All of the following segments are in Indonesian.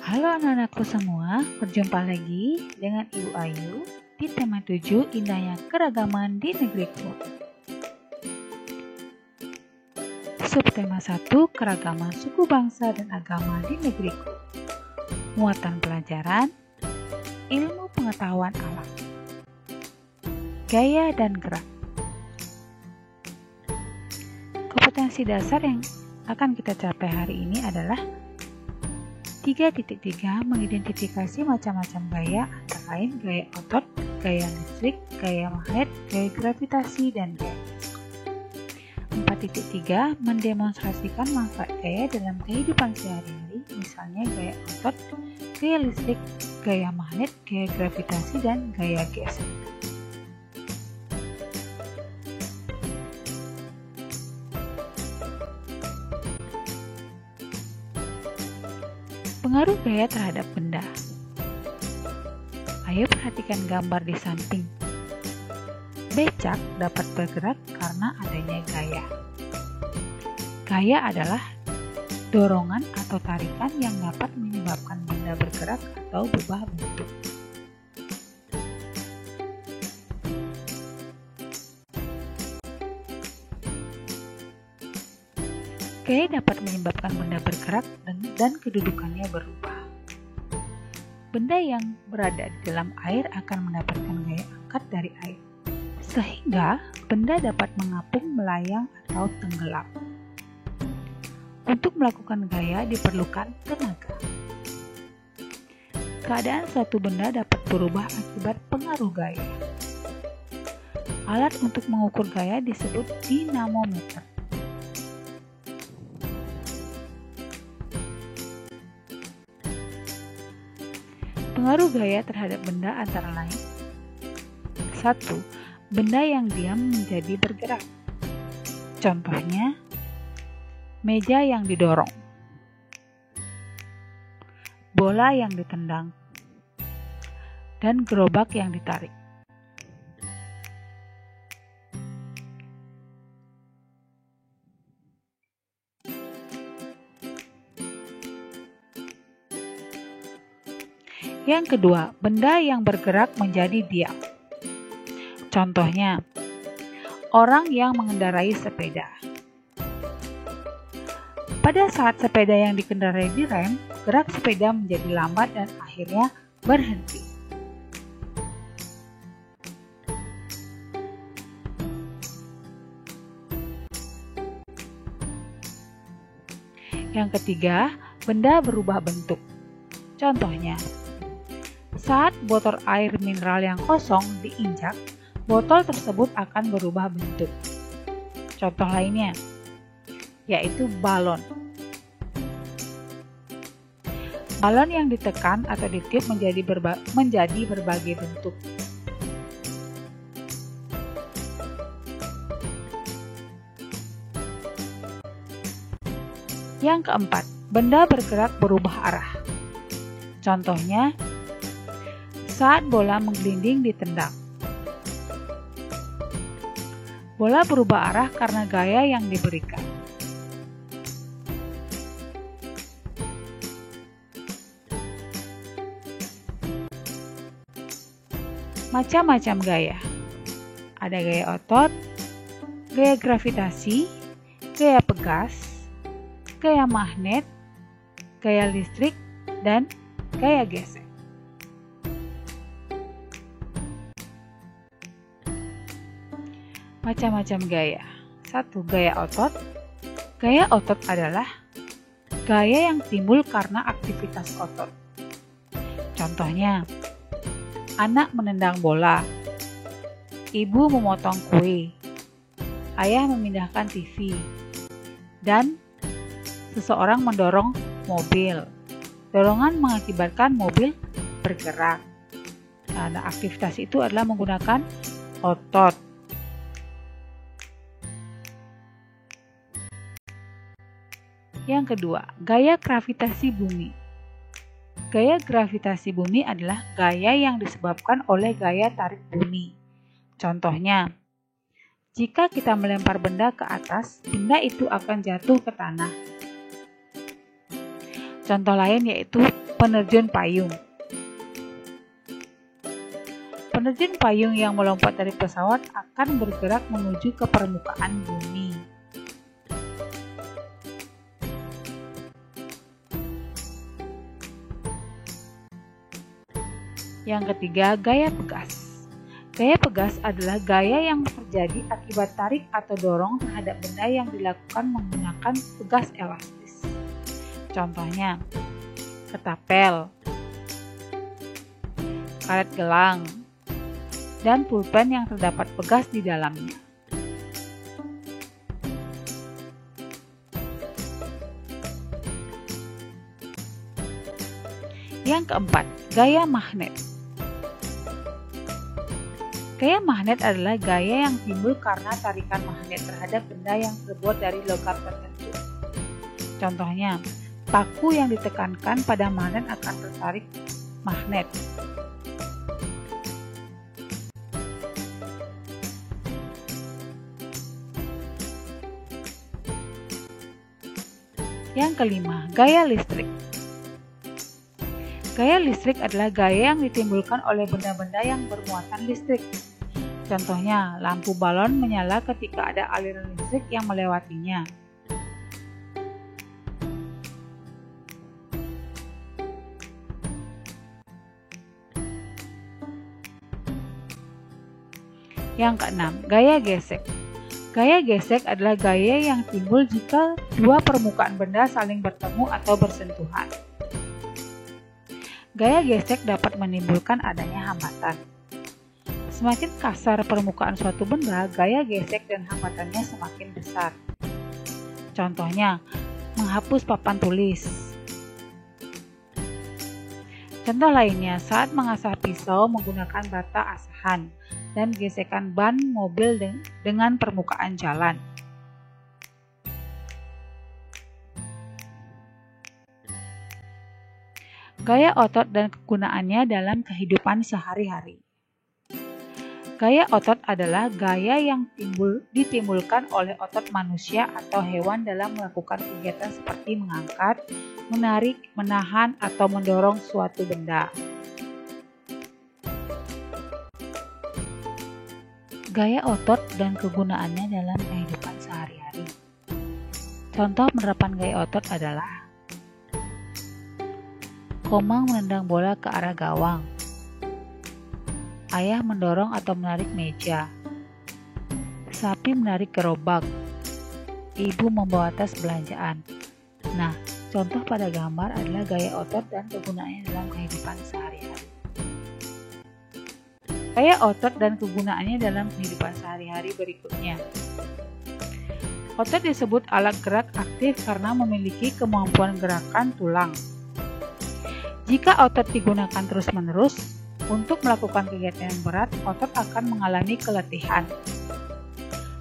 Halo anak-anakku semua, berjumpa lagi dengan Ibu Ayu di tema 7 Indahnya Keragaman di Negeriku. Subtema 1 Keragaman suku bangsa dan agama di negeriku. Muatan pelajaran, ilmu pengetahuan alam, gaya dan gerak. Kompetensi dasar yang akan kita capai hari ini adalah 3.3 mengidentifikasi macam-macam gaya antara lain gaya otot, gaya listrik, gaya magnet, gaya gravitasi, dan gaya geser. 4.3 mendemonstrasikan manfaat gaya dalam kehidupan sehari-hari, misalnya gaya otot, gaya listrik, gaya magnet, gaya gravitasi, dan gaya geser. Pengaruh gaya terhadap benda. Ayo perhatikan gambar di samping. Becak dapat bergerak karena adanya gaya. Gaya adalah dorongan atau tarikan yang dapat menyebabkan benda bergerak atau berubah bentuk. Gaya dapat menyebabkan benda bergerak dan kedudukannya berubah. Benda yang berada di dalam air akan mendapatkan gaya angkat dari air, sehingga benda dapat mengapung, melayang, atau tenggelam. Untuk melakukan gaya diperlukan tenaga. Keadaan suatu benda dapat berubah akibat pengaruh gaya. Alat untuk mengukur gaya disebut dinamometer. Pengaruh gaya terhadap benda antara lain: 1. Benda yang diam menjadi bergerak. Contohnya, meja yang didorong, bola yang ditendang, dan gerobak yang ditarik. Yang kedua, benda yang bergerak menjadi diam. Contohnya, orang yang mengendarai sepeda. Pada saat sepeda yang dikendarai direm, gerak sepeda menjadi lambat dan akhirnya berhenti. Yang ketiga, benda berubah bentuk. Contohnya, saat botol air mineral yang kosong diinjak, botol tersebut akan berubah bentuk. Contoh lainnya, yaitu balon. Balon yang ditekan atau ditiup menjadi berbagai bentuk. Yang keempat, benda bergerak berubah arah. Contohnya, saat bola menggelinding ditendang. Bola berubah arah karena gaya yang diberikan. Macam-macam gaya. Ada gaya otot, gaya gravitasi, gaya pegas, gaya magnet, gaya listrik, dan gaya geser. Macam-macam gaya. 1. Gaya otot. Gaya otot adalah gaya yang timbul karena aktivitas otot. Contohnya, anak menendang bola, ibu memotong kue, ayah memindahkan TV, dan seseorang mendorong mobil. Dorongan mengakibatkan mobil bergerak. Nah, aktivitas itu adalah menggunakan otot. Yang kedua, gaya gravitasi bumi. Gaya gravitasi bumi adalah gaya yang disebabkan oleh gaya tarik bumi. Contohnya, jika kita melempar benda ke atas, benda itu akan jatuh ke tanah. Contoh lain yaitu Penerjun payung. Penerjun payung yang melompat dari pesawat akan bergerak menuju ke permukaan bumi. Yang ketiga, gaya pegas. Gaya pegas adalah gaya yang terjadi akibat tarik atau dorong terhadap benda yang dilakukan menggunakan pegas elastis. Contohnya, ketapel, karet gelang, dan pulpen yang terdapat pegas di dalamnya. Yang keempat, gaya magnet. Gaya magnet adalah gaya yang timbul karena tarikan magnet terhadap benda yang terbuat dari logam tertentu. Contohnya, paku yang ditekankan pada magnet akan tertarik magnet. Yang kelima, gaya listrik. Gaya listrik adalah gaya yang ditimbulkan oleh benda-benda yang bermuatan listrik. Contohnya, lampu balon menyala ketika ada aliran listrik yang melewatinya. Yang keenam, gaya gesek. Gaya gesek adalah gaya yang timbul jika dua permukaan benda saling bertemu atau bersentuhan. Gaya gesek dapat menimbulkan adanya hambatan. Semakin kasar permukaan suatu benda, gaya gesek dan hambatannya semakin besar. Contohnya, menghapus papan tulis. Contoh lainnya, saat mengasah pisau menggunakan bata asahan dan gesekan ban mobil dengan permukaan jalan. Gaya otot dan kegunaannya dalam kehidupan sehari-hari. Gaya otot adalah gaya yang ditimbulkan oleh otot manusia atau hewan dalam melakukan kegiatan seperti mengangkat, menarik, menahan, atau mendorong suatu benda. Gaya otot dan kegunaannya dalam kehidupan sehari-hari. Contoh penerapan gaya otot adalah Komang menendang bola ke arah gawang. Ayah mendorong atau menarik meja. Sapi menarik gerobak. Ibu membawa tas belanjaan. Nah, contoh pada gambar adalah gaya otot dan kegunaannya dalam kehidupan sehari-hari. Gaya otot dan kegunaannya dalam kehidupan sehari-hari berikutnya. Otot disebut alat gerak aktif karena memiliki kemampuan gerakan tulang. Jika otot digunakan terus-menerus untuk melakukan kegiatan yang berat, otot akan mengalami keletihan.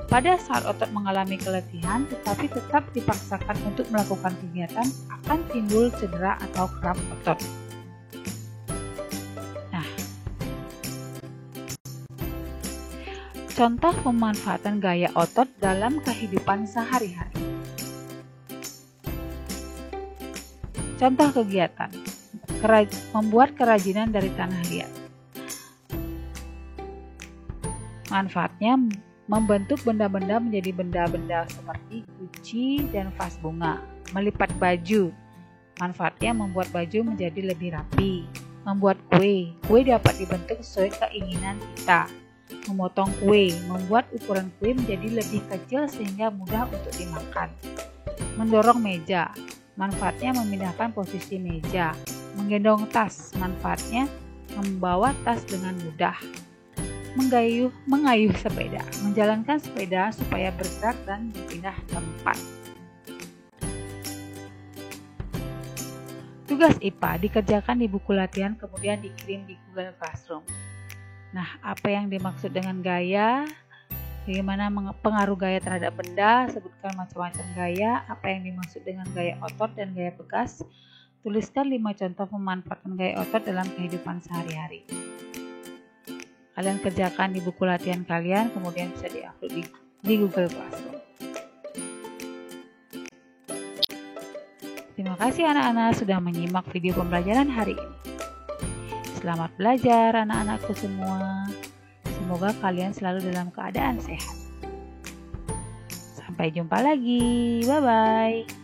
Pada saat otot mengalami keletihan tetapi tetap dipaksakan untuk melakukan kegiatan, akan timbul cedera atau kram otot. Nah, contoh pemanfaatan gaya otot dalam kehidupan sehari-hari. Contoh kegiatan: membuat kerajinan dari tanah liat. Manfaatnya membentuk benda-benda menjadi benda-benda seperti guci dan vas bunga. Melipat baju. Manfaatnya membuat baju menjadi lebih rapi. Membuat kue. Kue dapat dibentuk sesuai keinginan kita. Memotong kue. Membuat ukuran kue menjadi lebih kecil sehingga mudah untuk dimakan. Mendorong meja. Manfaatnya memindahkan posisi meja. Menggendong tas, manfaatnya membawa tas dengan mudah. Mengayuh sepeda, menjalankan sepeda supaya bergerak dan berpindah tempat. Tugas IPA dikerjakan di buku latihan kemudian dikirim di Google Classroom. Nah, apa yang dimaksud dengan gaya? Bagaimana pengaruh gaya terhadap benda? Sebutkan macam-macam gaya. Apa yang dimaksud dengan gaya otot dan gaya pegas? Tuliskan 5 contoh pemanfaatan gaya otot dalam kehidupan sehari-hari. Kalian kerjakan di buku latihan kalian, kemudian bisa di-upload di Google Classroom. Terima kasih. kasih anak-anak sudah menyimak video pembelajaran hari ini. Selamat belajar anak-anakku semua. Semoga kalian selalu dalam keadaan sehat. Sampai jumpa lagi. Bye-bye.